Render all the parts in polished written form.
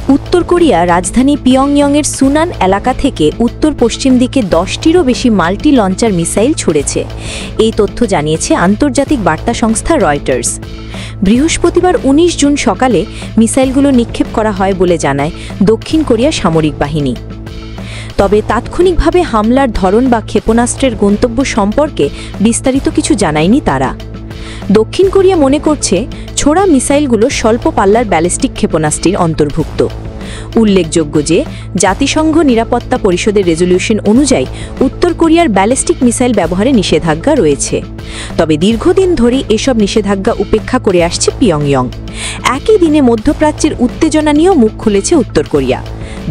উত্তর কোরিয়া রাজধানী পিয়ংইয়ংয়ের সুনান এলাকা থেকে উত্তর পশ্চিম দিকে 10টিরও বেশি মাল্টি লঞ্চার মিসাইল ছুড়েছে। এই তথ্য জানিয়েছে আন্তর্জাতিক বার্তা সংস্থা রয়টার্স। বৃহস্পতিবার 19 জুন সকালে মিসাইলগুলো নিক্ষেপ করা হয় বলে জানায় দক্ষিণ কোরিয়া সামরিক বাহিনী। তবে তাৎক্ষণিকভাবে হামলার ধরন বা ক্ষেপণাস্ত্রের গন্তব্য সম্পর্কে বিস্তারিত কিছু জানায়নি তারা। দক্ষিণ কোরিয়া মনে করছে ছোড়া মিসাইলগুলো স্বল্প পাল্লার ব্যালিস্টিক ক্ষেপণাস্ত্রের অন্তর্ভুক্ত। উল্লেখযোগ্য যে জাতিসংঘ নিরাপত্তা পরিষদের রেজলিউশন অনুযায়ী উত্তর কোরিয়ার ব্যালিস্টিক মিসাইল ব্যবহারে নিষেধাজ্ঞা রয়েছে। তবে দীর্ঘদিন ধরেই এসব নিষেধাজ্ঞা উপেক্ষা করে আসছে পিয়ংইয়ং। একই দিনে মধ্যপ্রাচ্যের উত্তেজনা নিয়েও মুখ খুলেছে উত্তর কোরিয়া।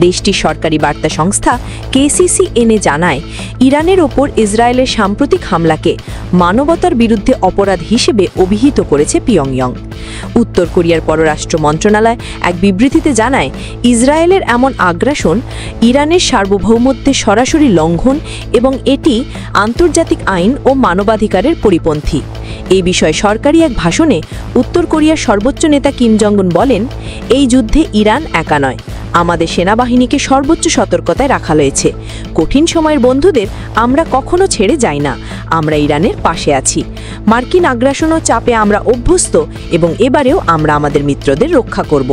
দেশটির সরকারি বার্তা সংস্থা KCCNA জানায়, ইরানের ওপর ইসরায়েলের সাম্প্রতিক হামলাকে মানবতার বিরুদ্ধে অপরাধ হিসেবে অভিহিত করেছে পিয়ংইয়ং। উত্তর কোরিয়ার পররাষ্ট্র মন্ত্রণালয় এক বিবৃতিতে জানায়, ইসরায়েলের এমন আগ্রাসন ইরানের সার্বভৌমত্বের সরাসরি লঙ্ঘন এবং এটি আন্তর্জাতিক আইন ও মানবাধিকারের পরিপন্থী। এই বিষয়ে সরকারি এক ভাষণে উত্তর কোরিয়ার সর্বোচ্চ নেতা কিম জং উন বলেন, এই যুদ্ধে ইরান একা নয়, আমাদের সেনাবাহিনীকে সর্বোচ্চ সতর্কতায় রাখা হয়েছে। কঠিন সময়ের বন্ধুদের আমরা কখনো ছেড়ে যাই না, আমরা ইরানের পাশে আছি। মার্কিন আগ্রাসন ও চাপে আমরা অভ্যস্ত এবং এবারেও আমরা আমাদের মিত্রদের রক্ষা করব।